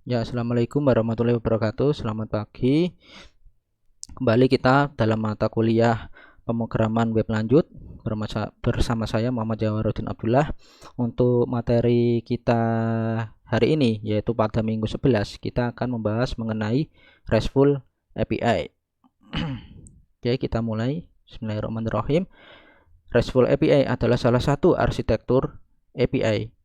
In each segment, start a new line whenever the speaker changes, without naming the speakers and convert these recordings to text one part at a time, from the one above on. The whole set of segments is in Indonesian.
Ya, assalamualaikum warahmatullahi wabarakatuh. Selamat pagi. Kembali kita dalam mata kuliah pemrograman web lanjut bersama saya Muhammad Jawaruddin Abdullah. Untuk materi kita hari ini yaitu pada minggu 11 kita akan membahas mengenai RESTful API. Oke, kita mulai. Bismillahirrahmanirrahim. RESTful API adalah salah satu arsitektur API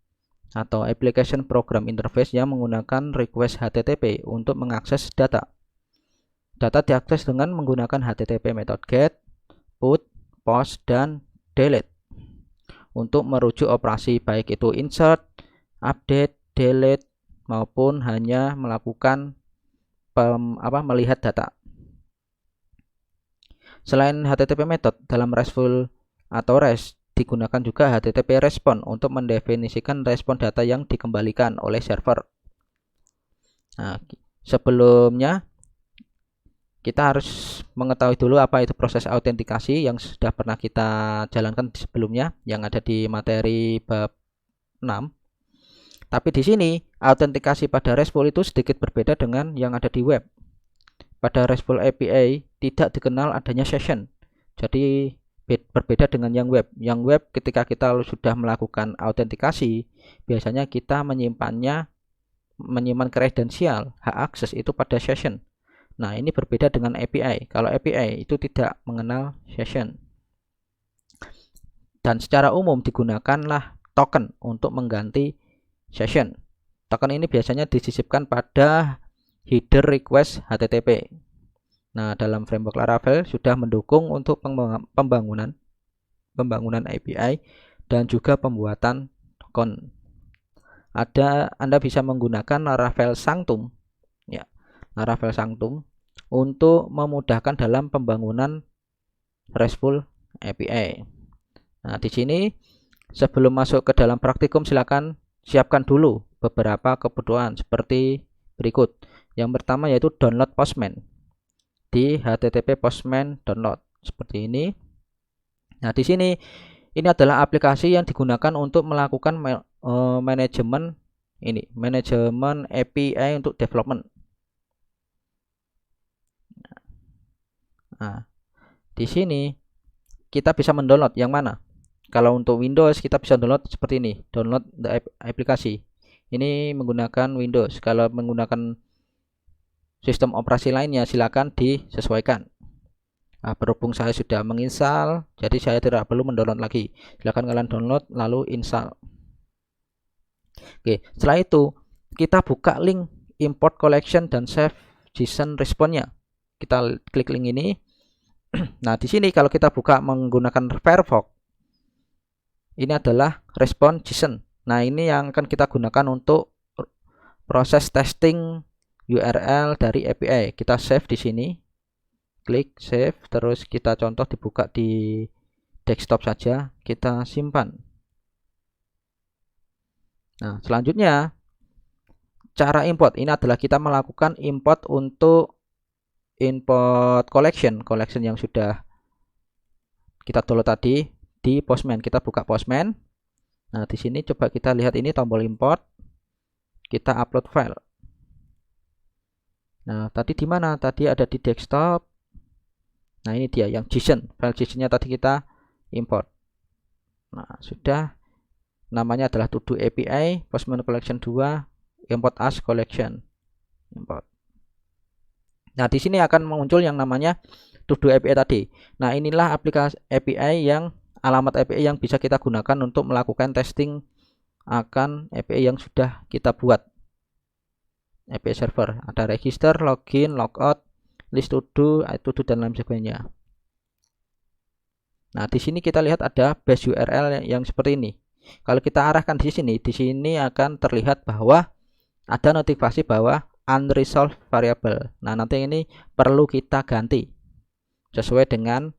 atau Application Program Interface yang menggunakan request HTTP untuk mengakses data. Data diakses dengan menggunakan HTTP method GET, PUT, POST, dan DELETE untuk merujuk operasi baik itu insert, update, delete, maupun hanya melakukan melihat data. Selain HTTP method, dalam RESTful atau REST digunakan juga HTTP respon untuk mendefinisikan respon data yang dikembalikan oleh server. Nah, sebelumnya kita harus mengetahui dulu apa itu proses autentikasi yang sudah pernah kita jalankan sebelumnya yang ada di materi bab 6. Tapi di sini autentikasi pada RESTful itu sedikit berbeda dengan yang ada di web. Pada RESTful API tidak dikenal adanya session. Jadi berbeda dengan yang web. Yang web ketika kita sudah melakukan autentikasi, biasanya kita menyimpan kredensial, hak akses itu pada session. Nah, ini berbeda dengan API. Kalau API itu tidak mengenal session. Dan secara umum digunakanlah token untuk mengganti session. Token ini biasanya disisipkan pada header request HTTP. Nah, dalam framework Laravel sudah mendukung untuk pembangunan API dan juga pembuatan token. Anda bisa menggunakan Laravel Sanctum, ya, Laravel Sanctum untuk memudahkan dalam pembangunan RESTful API. Nah, di sini sebelum masuk ke dalam praktikum silakan siapkan dulu beberapa kebutuhan seperti berikut. Yang pertama yaitu download Postman di HTTP Postman download seperti ini. Nah, di sini ini adalah aplikasi yang digunakan untuk melakukan manajemen API untuk development. Nah, di sini kita bisa mendownload yang mana? Kalau untuk Windows kita bisa download seperti ini, download the aplikasi. Ini menggunakan Windows. Kalau menggunakan sistem operasi lainnya silakan disesuaikan. Nah, berhubung saya sudah menginstal, jadi saya tidak perlu mendownload lagi. Silakan kalian download lalu install. Oke, setelah itu kita buka link import collection dan save JSON response-nya. Kita klik link ini. Nah, di sini kalau kita buka menggunakan Firefox, ini adalah respon JSON. Nah, ini yang akan kita gunakan untuk proses testing URL dari API. Kita save di sini, klik save, terus kita contoh dibuka di desktop saja, kita simpan. Nah, selanjutnya cara import ini adalah kita melakukan import untuk import collection yang sudah kita download tadi di Postman. Kita buka Postman. Nah, di sini coba kita lihat ini tombol import. Kita upload file. Nah, tadi di mana? Tadi ada di desktop. Nah, ini dia yang JSON. File JSON-nya tadi kita import. Nah, sudah. Namanya adalah to-do API Postman Collection 2 import as collection. Import. Nah, di sini akan muncul yang namanya to-do API tadi. Nah, inilah aplikasi API yang alamat API yang bisa kita gunakan untuk melakukan testing akan API yang sudah kita buat. API server ada register, login, logout, list to do dan lain sebagainya. Nah, di sini kita lihat ada base URL yang seperti ini. Kalau kita arahkan di sini akan terlihat bahwa ada notifikasi bahwa unresolved variable. Nah, nanti ini perlu kita ganti sesuai dengan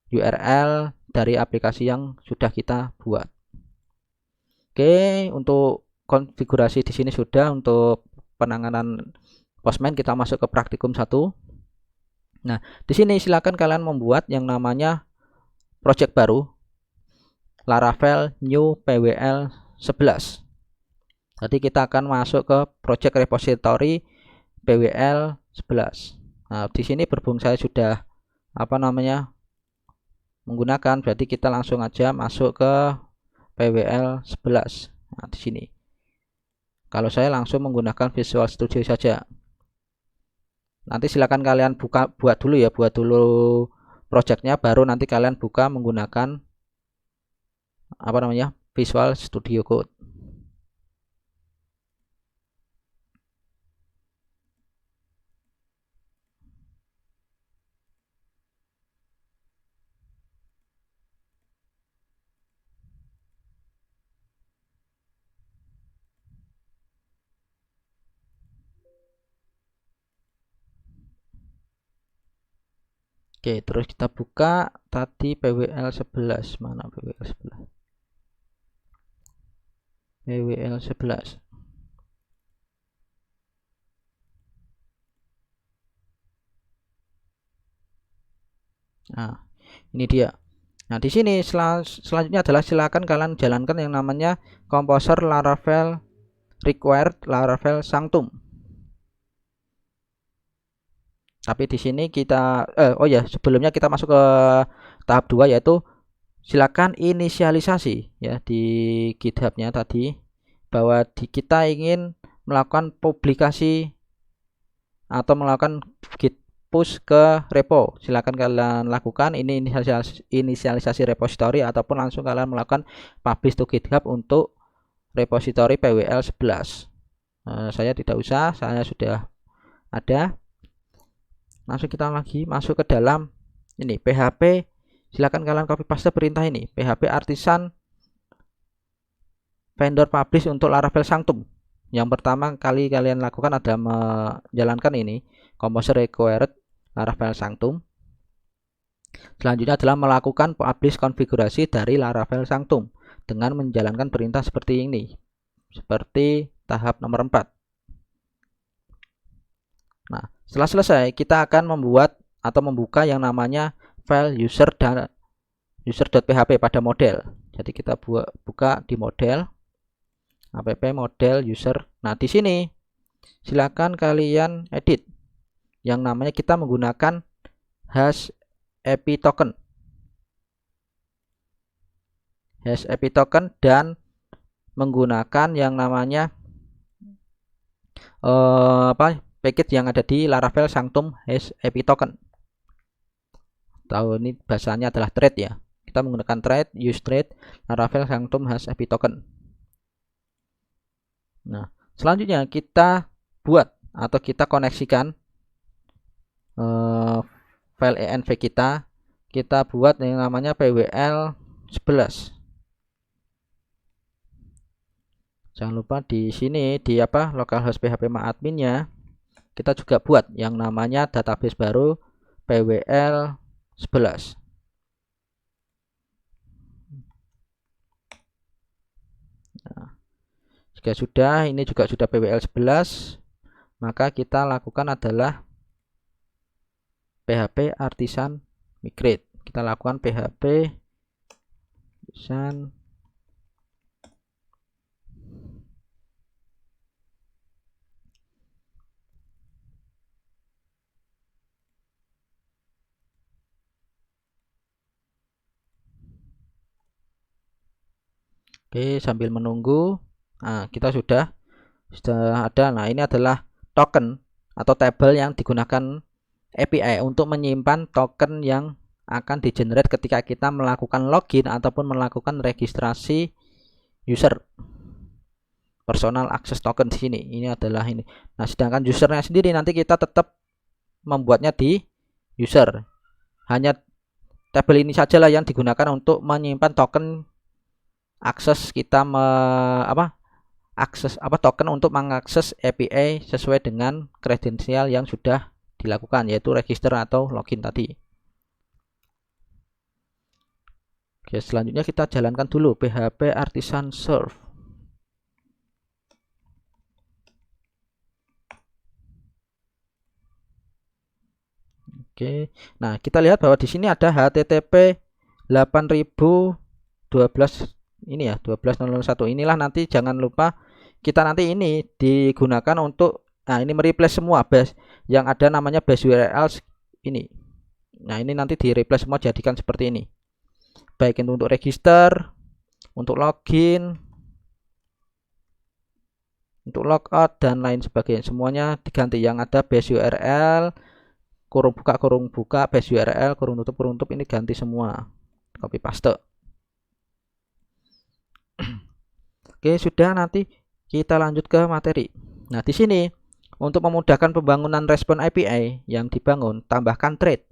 URL dari aplikasi yang sudah kita buat. Oke, untuk konfigurasi di sini sudah. Untuk penanganan Postman kita masuk ke praktikum 1. Nah, di sini silakan kalian membuat yang namanya project baru Laravel new PWL 11. Jadi kita akan masuk ke project repository PWL 11. Nah, di sini berhubung saya sudah menggunakan, berarti kita langsung aja masuk ke PWL 11. Nah, di sini. Kalau saya langsung menggunakan Visual Studio saja. Nanti silakan kalian buat dulu projectnya, baru nanti kalian buka menggunakan Visual Studio Code. Oke, terus kita buka tadi PWL 11. Mana PWL 11? PWL 11. Nah, ini dia. Nah, di sini selanjutnya adalah silakan kalian jalankan yang namanya Composer Laravel Required Laravel Sanctum. Tapi di sini kita sebelumnya kita masuk ke tahap 2, yaitu silakan inisialisasi ya di GitHub-nya tadi bahwa kita ingin melakukan publikasi atau melakukan git push ke repo. Silakan kalian lakukan ini inisialisasi repository ataupun langsung kalian melakukan publish to GitHub untuk repository PWL 11. Saya tidak usah, saya sudah ada. Langsung kita lagi masuk ke dalam ini PHP. Silakan kalian copy paste perintah ini, PHP artisan vendor publish untuk Laravel Sanctum. Yang pertama kali kalian lakukan adalah menjalankan ini Composer Required Laravel Sanctum. Selanjutnya adalah melakukan publish konfigurasi dari Laravel Sanctum dengan menjalankan perintah seperti ini, seperti tahap nomor 4. Nah, setelah selesai kita akan membuat atau membuka yang namanya file user.php pada model. Jadi kita buka di model, app model user. Nah, di sini silakan kalian edit yang namanya kita menggunakan hash API token. Hash API token dan menggunakan yang namanya package yang ada di Laravel Sanctum hash API token. Tahu ini bahasanya adalah thread ya. Kita menggunakan thread, use thread, Laravel Sanctum hash API token. Nah, selanjutnya kita buat atau kita koneksikan file env kita buat yang namanya PWL 11. Jangan lupa di sini di localhost php adminnya kita juga buat yang namanya database baru PWL 11. Nah, jika sudah, ini juga sudah PWL 11, maka kita lakukan adalah PHP artisan migrate. Kita lakukan PHP artisan Oke, sambil menunggu, nah kita sudah ada. Nah, ini adalah token atau tabel yang digunakan API untuk menyimpan token yang akan di-generate ketika kita melakukan login ataupun melakukan registrasi user. Personal access token di sini. Ini adalah ini. Nah, sedangkan usernya sendiri nanti kita tetap membuatnya di user. Hanya tabel ini sajalah yang digunakan untuk menyimpan token akses kita token untuk mengakses API sesuai dengan kredensial yang sudah dilakukan, yaitu register atau login tadi. Oke, selanjutnya kita jalankan dulu PHP artisan serve. Oke, nah kita lihat bahwa di sini ada HTTP 8012 ini ya, 12.001. Inilah nanti jangan lupa kita nanti ini digunakan untuk, nah ini mereplace semua base yang ada namanya base URL ini. Nah ini nanti di replace semua, jadikan seperti ini, baik itu untuk register, untuk login, untuk logout dan lain sebagainya, semuanya diganti. Yang ada base URL kurung buka base URL kurung tutup ini ganti semua, copy paste. Oke, sudah, nanti kita lanjut ke materi. Nah, di sini untuk memudahkan pembangunan respon API yang dibangun, tambahkan thread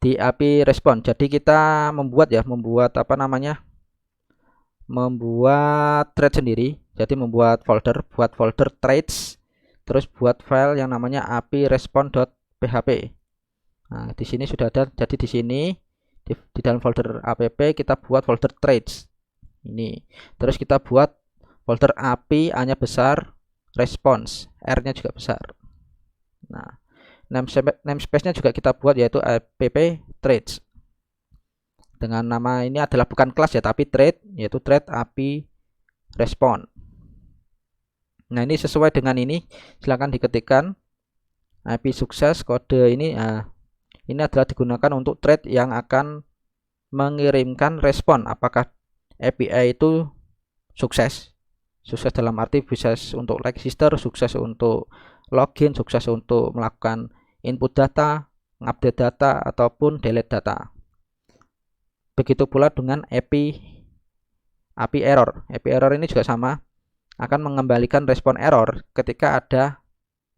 di API respon. Jadi kita membuat apa namanya? Membuat thread sendiri. Jadi membuat folder, buat folder threads, terus buat file yang namanya api respon.php. Nah, di sini sudah ada. Jadi di sini di dalam folder app kita buat folder threads ini, terus kita buat folder api A-nya besar, response, R-nya juga besar. Nah, namespace-nya juga kita buat, yaitu app threads dengan nama ini adalah bukan kelas ya, tapi thread, yaitu thread api respon. Nah, ini sesuai dengan ini, silahkan diketikkan api sukses kode ini. Ini adalah digunakan untuk thread yang akan mengirimkan respon apakah API itu sukses dalam arti bisa untuk register, sukses untuk login, sukses untuk melakukan input data, update data, ataupun delete data. Begitu pula dengan API error. API error ini juga sama, akan mengembalikan respon error ketika ada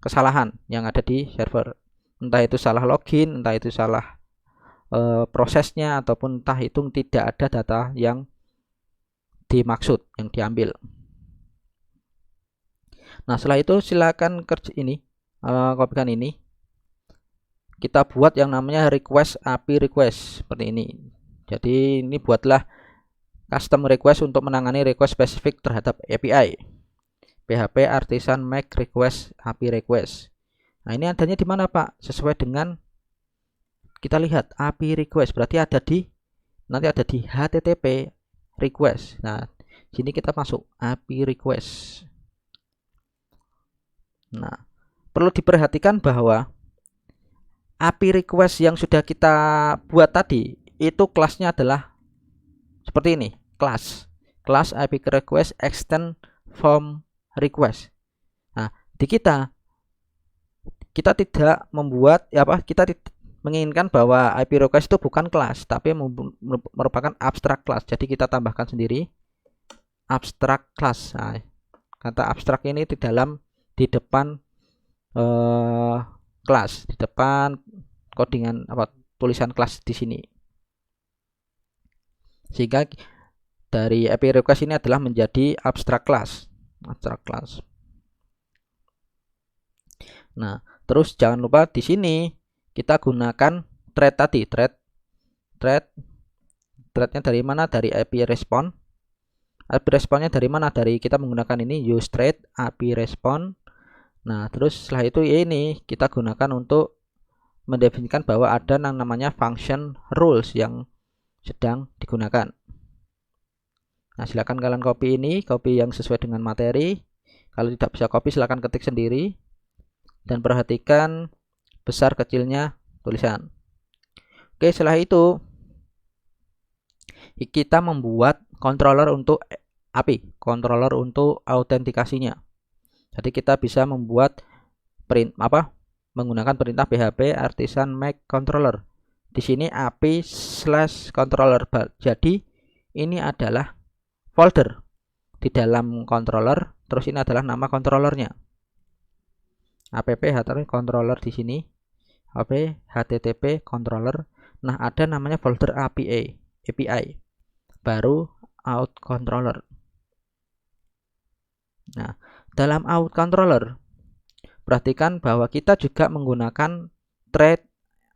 kesalahan yang ada di server, entah itu salah login, entah itu salah prosesnya, ataupun entah itu tidak ada data yang dimaksud, yang diambil. Nah, setelah itu silakan kerja ini, kopikan ini, kita buat yang namanya request API request seperti ini. Jadi ini buatlah custom request untuk menangani request spesifik terhadap API. PHP Artisan Make Request API request. Nah, ini adanya di mana, Pak? Sesuai dengan kita lihat API request berarti ada di, nanti ada di HTTP request. Nah, sini kita masuk API request. Nah, perlu diperhatikan bahwa API request yang sudah kita buat tadi itu kelasnya adalah seperti ini, kelas API request extend form request. Nah, di kita tidak membuat kita menginginkan bahwa IP request itu bukan kelas, tapi merupakan abstrak kelas. Jadi kita tambahkan sendiri abstrak kelas. Nah, kata abstrak ini di depan kelas, di depan codingan tulisan kelas di sini. Sehingga dari IP request ini adalah menjadi abstrak kelas. Nah, terus jangan lupa di sini kita gunakan thread tadi, threadnya dari mana? Dari API respon. API responnya dari mana? Dari kita menggunakan ini use thread API respon. Nah, terus setelah itu ini kita gunakan untuk mendefinisikan bahwa ada yang namanya function rules yang sedang digunakan. Nah, silakan kalian copy ini, copy yang sesuai dengan materi. Kalau tidak bisa copy, silakan ketik sendiri dan perhatikan besar kecilnya tulisan. Oke, setelah itu kita membuat controller untuk API, controller untuk autentikasinya. Jadi kita bisa membuat menggunakan perintah PHP Artisan Make Controller. Di sini API/controller. Jadi ini adalah folder di dalam controller, terus ini adalah nama controllernya. app HTTP controller di sini. HTTP controller. Nah, ada namanya folder API, baru out controller. Nah, dalam out controller perhatikan bahwa kita juga menggunakan thread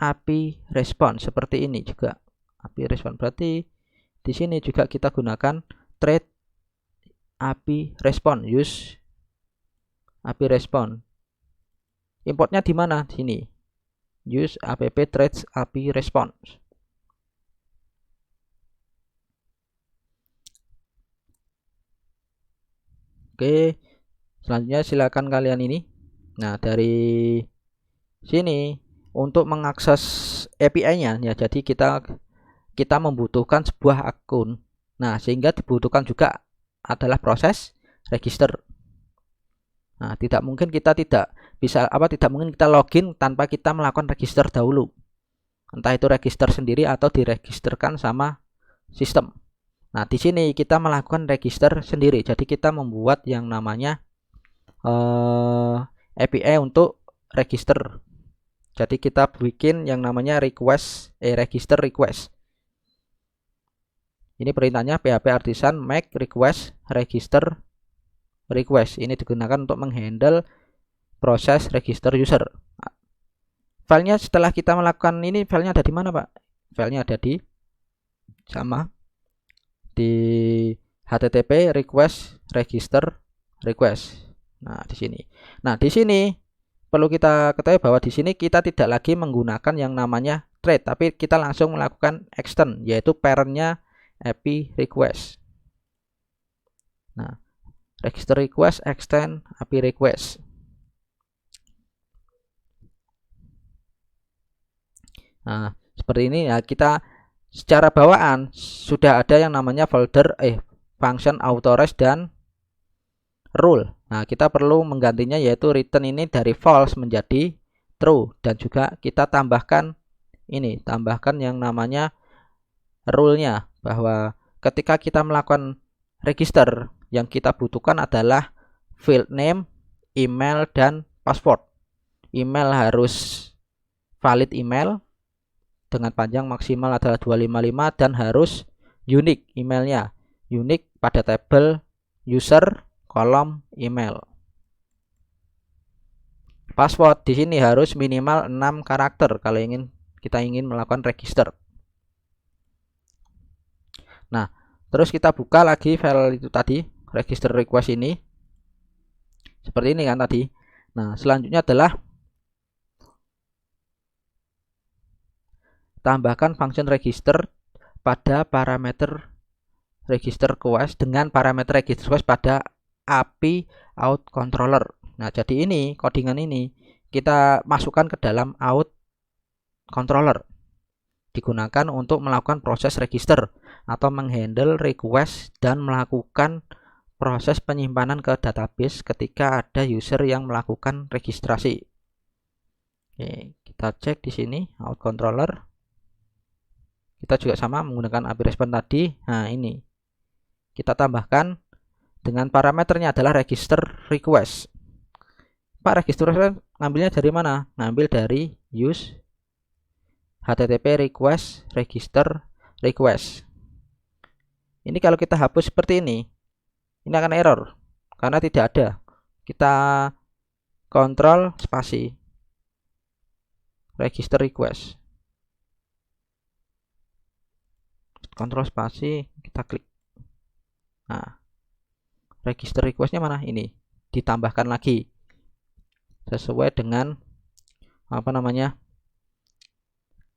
API response seperti ini juga. API response berarti di sini juga kita gunakan thread API response, use API response. Importnya di mana? Sini. Use app threads API response. Oke, selanjutnya silakan kalian ini. Nah, dari sini untuk mengakses API-nya ya, jadi kita membutuhkan sebuah akun. Nah, sehingga dibutuhkan juga adalah proses register. Nah, tidak mungkin kita tidak mungkin kita login tanpa kita melakukan register dahulu. Entah itu register sendiri atau diregisterkan sama sistem. Nah, di sini kita melakukan register sendiri. Jadi kita membuat yang namanya API untuk register. Jadi kita bikin yang namanya register request. Ini perintahnya PHP artisan make request register request. Ini digunakan untuk menghandle proses register user. Filenya setelah kita melakukan ini, filenya ada di mana, Pak? Filenya ada di http request register request. Nah, di sini. Nah, di sini perlu kita ketahui bahwa di sini kita tidak lagi menggunakan yang namanya thread, tapi kita langsung melakukan extend, yaitu parentnya API request. Nah, register request extend API request. Nah, seperti ini ya, kita secara bawaan sudah ada yang namanya folder function authorize dan rule. Nah, kita perlu menggantinya, yaitu return ini dari false menjadi true, dan juga kita tambahkan yang namanya rule-nya, bahwa ketika kita melakukan register, yang kita butuhkan adalah field name, email, dan password. Email harus valid email dengan panjang maksimal adalah 255 dan harus unique emailnya, unique pada tabel user kolom email. Password di sini harus minimal 6 karakter kalau kita ingin melakukan register. Nah, terus kita buka lagi file itu tadi, register request ini. Seperti ini kan tadi. Nah, selanjutnya adalah tambahkan function register pada parameter register request dengan parameter register request pada API out controller. Nah, jadi ini codingan ini kita masukkan ke dalam out controller, digunakan untuk melakukan proses register atau menghandle request dan melakukan proses penyimpanan ke database ketika ada user yang melakukan registrasi. Oke, kita cek di sini out controller. Kita juga sama menggunakan API response tadi. Nah, ini kita tambahkan dengan parameternya adalah register request. Pak, register request ngambilnya dari mana? Ngambil dari use http request register request. Ini kalau kita hapus seperti ini akan error karena tidak ada. Kita kontrol spasi register request, kontrol spasi, kita klik. Nah, register requestnya mana? Ini ditambahkan lagi sesuai dengan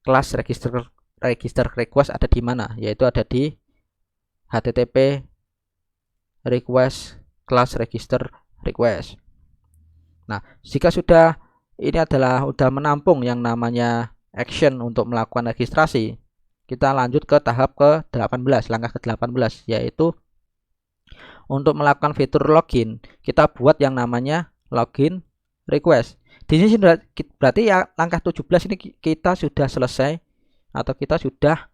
kelas register request ada di mana, yaitu ada di http request class register request. Nah, jika sudah menampung yang namanya action untuk melakukan registrasi, kita lanjut ke tahap ke-18, langkah ke-18, yaitu untuk melakukan fitur login. Kita buat yang namanya login request. Di sini berarti ya langkah 17 ini kita sudah selesai atau kita sudah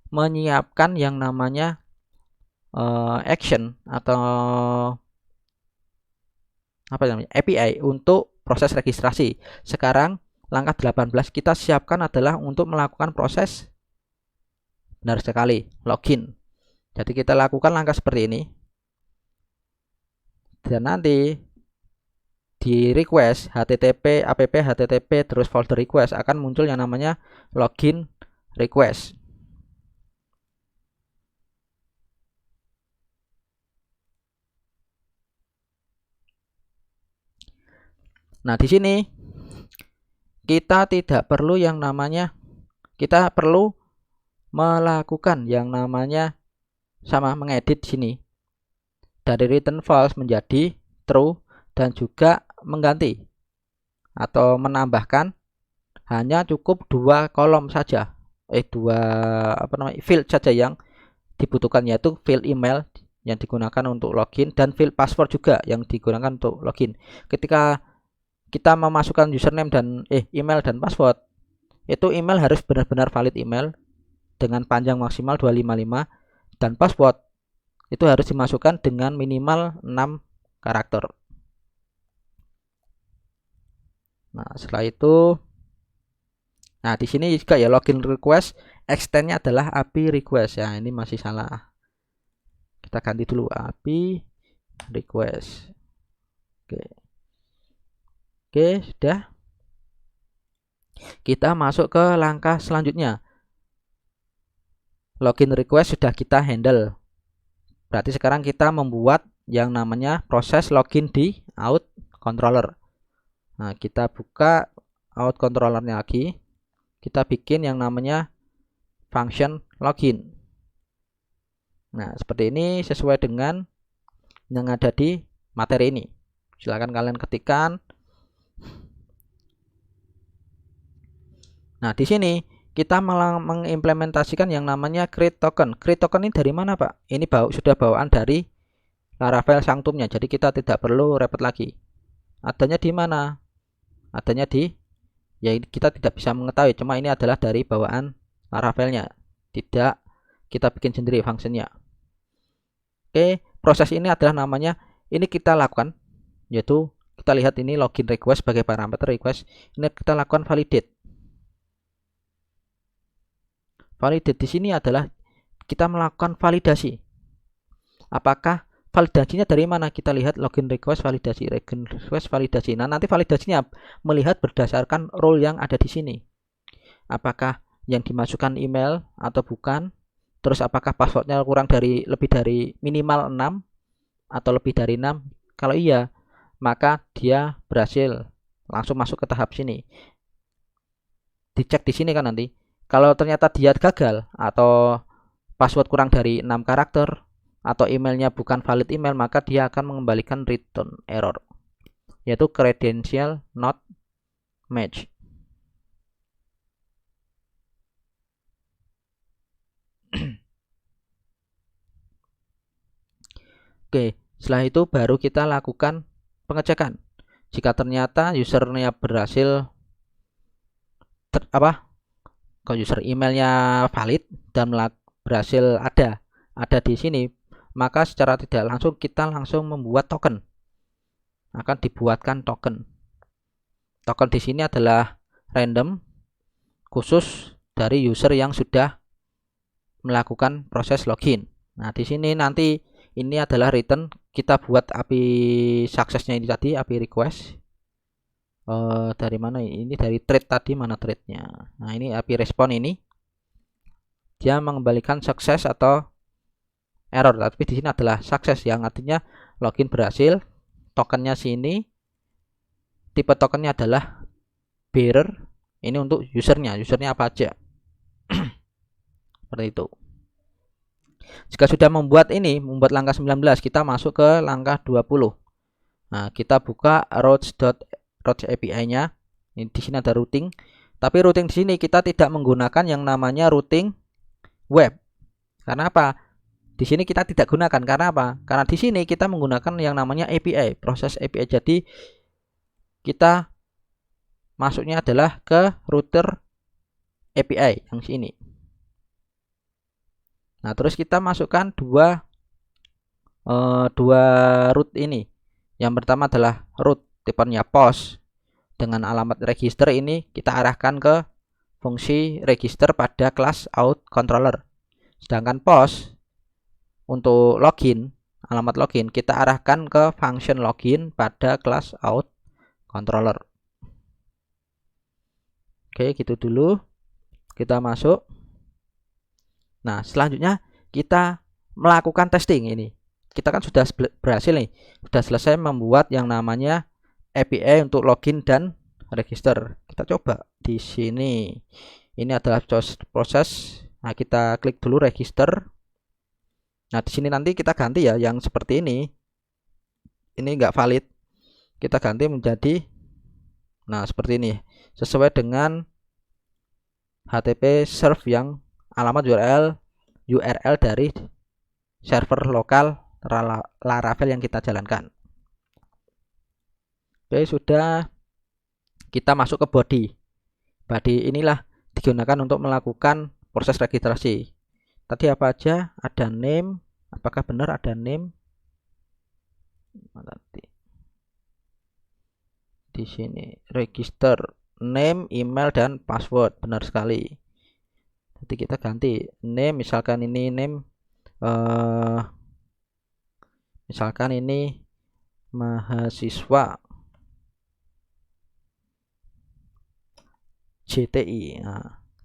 menyiapkan yang namanya action atau API untuk proses registrasi. Sekarang langkah 18 kita siapkan adalah untuk melakukan proses, benar sekali, login. Jadi kita lakukan langkah seperti ini. Dan nanti di request http app http terus folder request akan muncul yang namanya login request. Nah, di sini kita tidak perlu yang namanya, kita perlu melakukan yang namanya mengedit sini. dari return false menjadi true, dan juga mengganti atau menambahkan hanya cukup 2 kolom saja, field saja yang dibutuhkan, yaitu field email yang digunakan untuk login dan field password juga yang digunakan untuk login. Ketika kita memasukkan username dan email dan password, itu email harus benar-benar valid email dengan panjang maksimal 255, dan password itu harus dimasukkan dengan minimal 6 karakter. Nah, setelah itu, nah di sini juga ya login request extendnya adalah API request ya. Ini masih salah. Kita ganti dulu API request. Oke, sudah. Kita masuk ke langkah selanjutnya. Login request sudah kita handle. Berarti sekarang kita membuat yang namanya proses login di out controller. Nah, kita buka out controllernya lagi. Kita bikin yang namanya function login. Nah, seperti ini sesuai dengan yang ada di materi ini. Silakan kalian ketikkan. Nah, di sini kita malah mengimplementasikan yang namanya create token. Create token ini dari mana, Pak? Ini sudah bawaan dari Laravel Sanctumnya. Jadi kita tidak perlu repot lagi. Adanya di mana? Adanya di, ya kita tidak bisa mengetahui. Cuma ini adalah dari bawaan Laravelnya. Tidak kita bikin sendiri fungsinya. Oke, proses ini adalah namanya, ini kita lakukan, yaitu kita lihat ini login request sebagai parameter request. Ini kita lakukan validate. Validate di sini adalah kita melakukan validasi. Apakah validasinya dari mana? Kita lihat login request validasi, login request validasi. Nah, nanti validasinya melihat berdasarkan role yang ada di sini. Apakah yang dimasukkan email atau bukan? Terus apakah passwordnya lebih dari minimal 6 atau lebih dari 6? Kalau iya, maka dia berhasil langsung masuk ke tahap sini. Dicek di sini kan nanti. Kalau ternyata dia gagal atau password kurang dari 6 karakter atau emailnya bukan valid email, maka dia akan mengembalikan return error, yaitu credential not match. Oke, setelah itu baru kita lakukan pengecekan. Jika ternyata usernya berhasil user emailnya valid dan berhasil ada di sini, maka secara tidak langsung kita langsung membuat token. Akan dibuatkan token. Token di sini adalah random, khusus dari user yang sudah melakukan proses login. Nah, di sini nanti ini adalah return, kita buat API suksesnya ini tadi, API request. Dari mana ini? Dari thread tadi, mana threadnya? Nah, ini API respon ini. Dia mengembalikan sukses atau error, tapi di sini adalah sukses yang artinya login berhasil. Tokennya sini, tipe tokennya adalah bearer. Ini untuk usernya apa aja. Seperti itu. Jika sudah membuat langkah 19, kita masuk ke langkah 20. Nah, kita buka routes API-nya. Ini di sini ada routing. Tapi routing di sini kita tidak menggunakan yang namanya routing web. Karena apa? Di sini kita tidak gunakan. Karena apa? Karena di sini kita menggunakan yang namanya API, proses API. Jadi kita masuknya adalah ke router API yang sini. Nah, terus kita masukkan dua root ini. Yang pertama adalah root tipenya post dengan alamat register, ini kita arahkan ke fungsi register pada kelas out controller. Sedangkan post untuk login, alamat login kita arahkan ke function login pada kelas out controller. Oke, gitu dulu. Kita masuk. Nah, selanjutnya kita melakukan testing ini. Kita kan sudah berhasil nih, sudah selesai membuat yang namanya API untuk login dan register. Kita coba di sini. Ini adalah proses. Nah, kita klik dulu register. Nah, di sini nanti kita ganti ya yang seperti ini. ini enggak valid, kita ganti menjadi seperti ini sesuai dengan HTTP serve yang alamat URL dari server lokal Laravel yang kita jalankan. Oke, sudah. Kita masuk ke body. Body inilah digunakan untuk melakukan proses registrasi. Tadi apa aja? Ada name. Apakah benar ada name? Di sini register name, email, dan password. Benar sekali. Jadi kita ganti name, misalkan ini name misalkan ini mahasiswa JTI.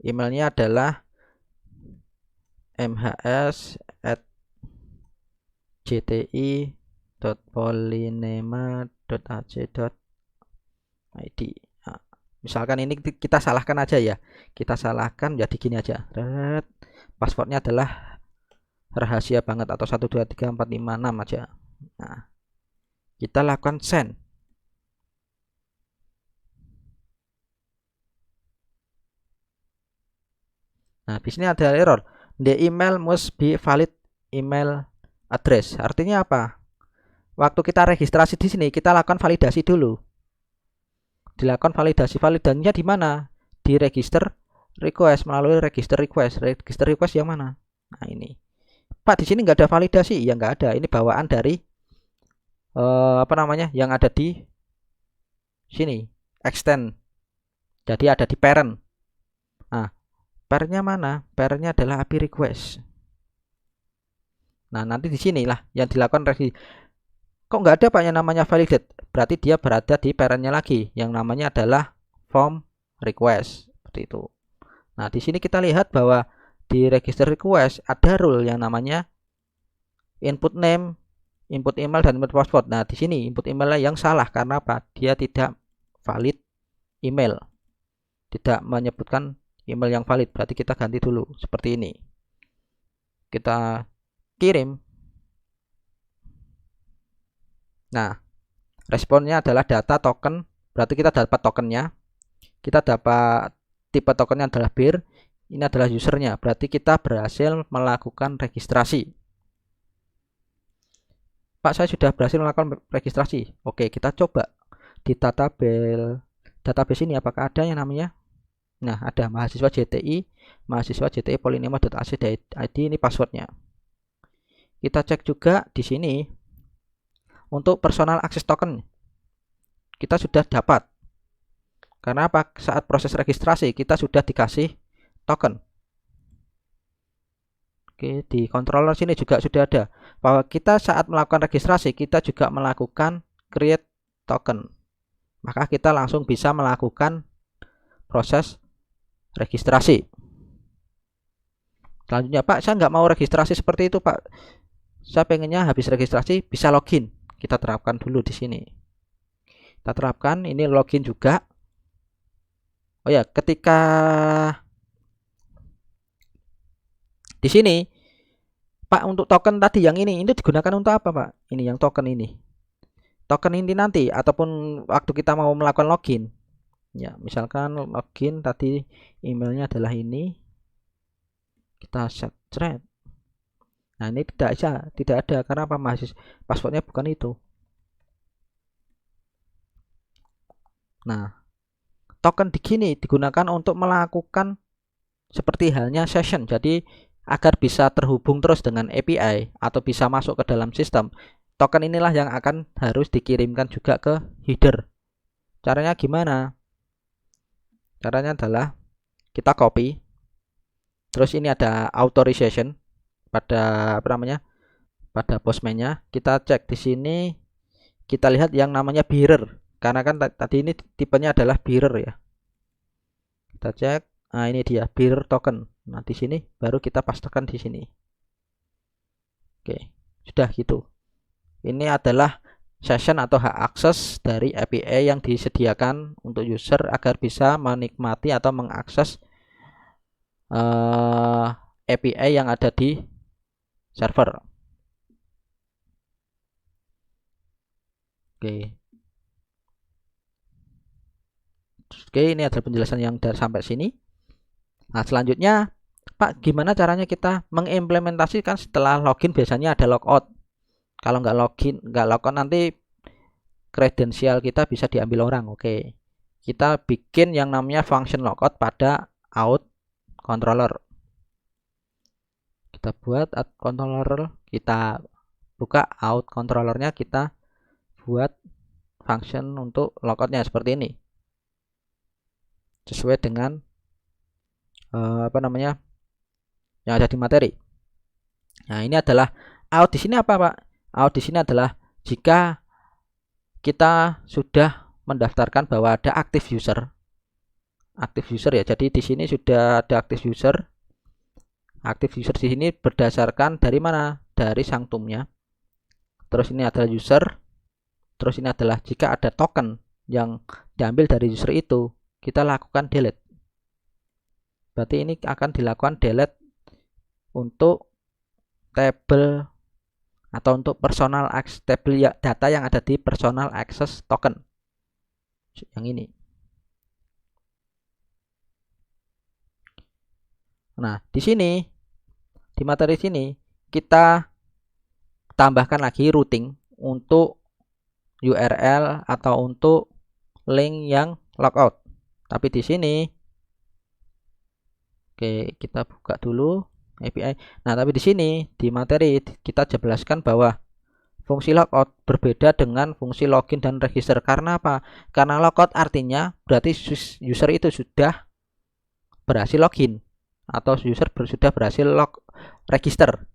Emailnya adalah mhs@jti.polinema.ac.id. Misalkan ini kita salahkan aja ya. Kita salahkan jadi gini aja. Passwordnya adalah rahasia banget atau 123456 aja. Kita lakukan send. Di sini ada error. The email must be valid email address. Artinya apa? Waktu kita registrasi di sini, kita lakukan validasi dulu. Dilakukan validasinya di mana? Di register request, melalui register request. Register request yang mana? Ini. Pak, di sini nggak ada validasi. Ya nggak ada. Ini bawaan dari yang ada di sini. Extend. Jadi ada di parent. Parentnya mana? Parentnya adalah API request. Nanti di sinilah yang dilakukan registrasi. Kok nggak ada Pak yang namanya validate? Berarti dia berada di parentnya lagi, yang namanya adalah form request. Seperti itu. Di sini kita lihat bahwa di register request ada rule yang namanya input name, input email, dan input password. Di sini input emailnya yang salah karena apa? Dia tidak valid email, tidak menyebutkan email yang valid. Berarti kita ganti dulu seperti ini. Kita kirim. Responnya adalah data token. Berarti kita dapat tokennya. Kita dapat tipe tokennya adalah bir. Ini adalah usernya. Berarti kita berhasil melakukan registrasi. Pak, saya sudah berhasil melakukan registrasi. Oke, kita coba di database ini apakah ada yang namanya? Ada mahasiswa JTI polinema.ac.id, ini passwordnya. Kita cek juga di sini untuk personal access token. Kita sudah dapat. Karena apa? Saat proses registrasi kita sudah dikasih token. Oke, di controller sini juga sudah ada bahwa kita saat melakukan registrasi kita juga melakukan create token. Maka kita langsung bisa melakukan proses registrasi. Selanjutnya, Pak, saya nggak mau registrasi seperti itu, Pak. Saya pengennya habis registrasi bisa login. Kita terapkan dulu di sini. Kita terapkan, ini login juga. Oh ya, ketika di sini, Pak, untuk token tadi yang ini digunakan untuk apa, Pak? Ini yang token ini. Token ini nanti ataupun waktu kita mau melakukan login. Ya, misalkan login tadi emailnya adalah ini. Kita set thread. Ini tidak ada karena apa? Passwordnya bukan itu. Token di sini digunakan untuk melakukan seperti halnya session. Jadi agar bisa terhubung terus dengan API atau bisa masuk ke dalam sistem. Token inilah yang akan harus dikirimkan juga ke header. Caranya gimana? Caranya adalah kita copy. Terus ini ada authorization pada pada postman-nya. Kita cek di sini. Kita lihat yang namanya bearer. Karena kan tadi ini tipenya adalah bearer ya. Kita cek. Ini dia bearer token. Di sini baru kita pastekan di sini. Oke, sudah gitu. Ini adalah session atau hak akses dari API yang disediakan untuk user agar bisa menikmati atau mengakses API yang ada di server. Oke. Oke, ini adalah penjelasan yang dari sampai sini. Nah, selanjutnya, Pak, gimana caranya kita mengimplementasikan setelah login? Biasanya ada logout. Kalau nggak login, nggak logout, nanti kredensial kita bisa diambil orang. Oke, kita bikin yang namanya function logout pada out controller. Kita buat out controller, kita buka out controllernya, kita buat function untuk logoutnya seperti ini, sesuai dengan yang ada di materi. Nah, ini adalah out di sini apa, Pak? Out di sini adalah jika kita sudah mendaftarkan bahwa ada active user. Active user ya. Jadi di sini sudah ada active user. Active user di sini berdasarkan dari mana? Dari sanctumnya. Terus ini adalah user. Terus ini adalah jika ada token yang diambil dari user itu, kita lakukan delete. Berarti ini akan dilakukan delete untuk table atau untuk personal access table ya, data yang ada di personal access token yang ini. Nah, di sini di materi sini kita tambahkan lagi routing untuk URL atau untuk link yang logout. Tapi di sini oke, kita buka dulu API. Nah, tapi di sini di materi kita jelaskan bahwa fungsi logout berbeda dengan fungsi login dan register. Karena apa? Karena logout artinya berarti user itu sudah berhasil login atau user sudah berhasil register.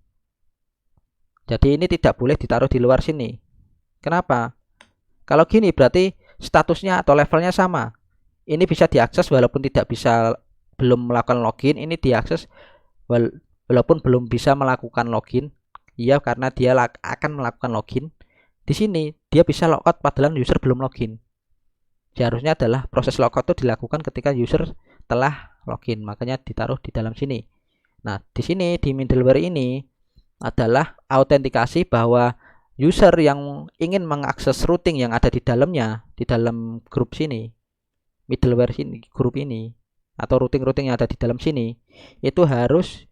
Jadi ini tidak boleh ditaruh di luar sini. Kenapa? Kalau gini berarti statusnya atau levelnya sama. Ini bisa diakses walaupun tidak bisa, belum melakukan login. Ini diakses walaupun belum bisa melakukan login. Iya, karena dia akan melakukan login. Di sini dia bisa logout padahal user belum login. Seharusnya adalah proses logout itu dilakukan ketika user telah login. Makanya ditaruh di dalam sini. Nah, di sini di middleware ini adalah autentikasi bahwa user yang ingin mengakses routing yang ada di dalamnya, di dalam grup sini, middleware sini, grup ini, atau routing-routing yang ada di dalam sini, itu harus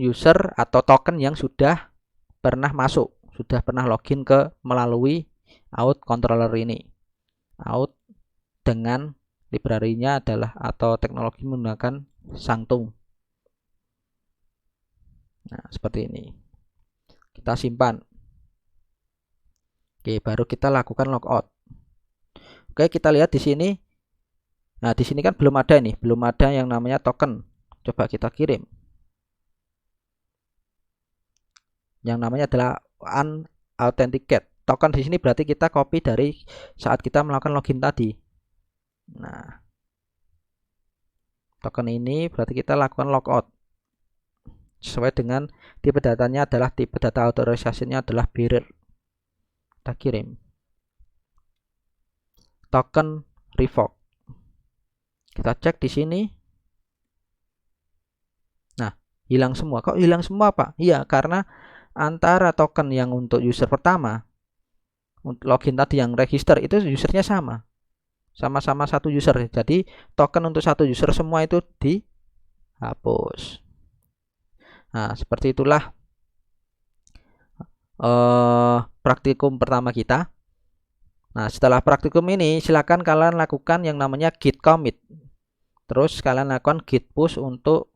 user atau token yang sudah pernah masuk, sudah pernah login ke melalui out controller ini. Out dengan library-nya adalah atau teknologi menggunakan Sanctum. Nah, seperti ini. Kita simpan. Oke, baru kita lakukan logout. Oke, kita lihat di sini. Nah, di sini kan belum ada nih, belum ada yang namanya token. Coba kita kirim. Yang namanya adalah unauthenticate. Token di sini berarti kita copy dari saat kita melakukan login tadi. Nah, token ini berarti kita lakukan logout. Sesuai dengan tipe datanya adalah tipe data authorization-nya adalah bearer. Kita kirim. Token revoke. Kita cek di sini. Nah, hilang semua. Kok hilang semua, Pak? Iya, karena antara token yang untuk user pertama, untuk login tadi yang register itu usernya sama-sama satu user. Jadi token untuk satu user semua itu dihapus. Nah, seperti itulah praktikum pertama kita. Nah, setelah praktikum ini silakan kalian lakukan yang namanya git commit. Terus kalian lakukan git push untuk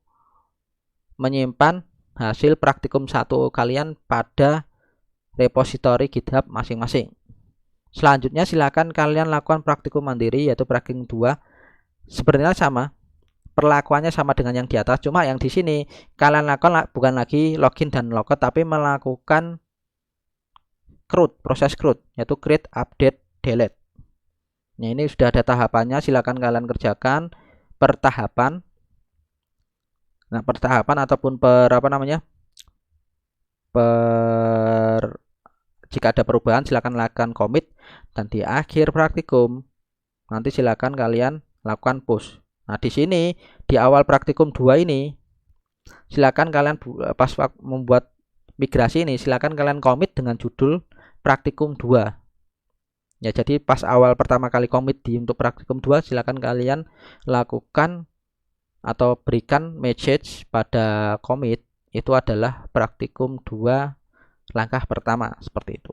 menyimpan hasil praktikum 1 kalian pada repositori GitHub masing-masing. Selanjutnya silakan kalian lakukan praktikum mandiri yaitu praktikum 2. Sebenarnya sama. Perlakuannya sama dengan yang di atas, cuma yang di sini kalian lakukan bukan lagi login dan logout tapi melakukan CRUD, proses CRUD yaitu create, update, delete. Nah, ini sudah ada tahapannya, silakan kalian kerjakan per tahapan. Nah, per tahapan ataupun jika ada perubahan silakan lakukan commit dan di akhir praktikum nanti silakan kalian lakukan push. Nah, di sini di awal praktikum 2 ini silakan kalian pas membuat migrasi ini silakan kalian commit dengan judul praktikum 2. Ya, jadi pas awal pertama kali komit di untuk praktikum 2, silakan kalian lakukan atau berikan message pada komit itu adalah praktikum 2 langkah pertama, seperti itu.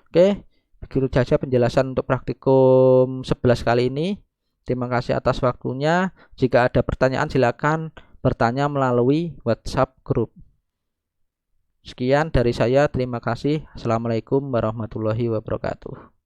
Oke, begitu saja penjelasan untuk praktikum 11 kali ini. Terima kasih atas waktunya. Jika ada pertanyaan silakan bertanya melalui WhatsApp grup. Sekian dari saya, terima kasih. Assalamualaikum warahmatullahi wabarakatuh.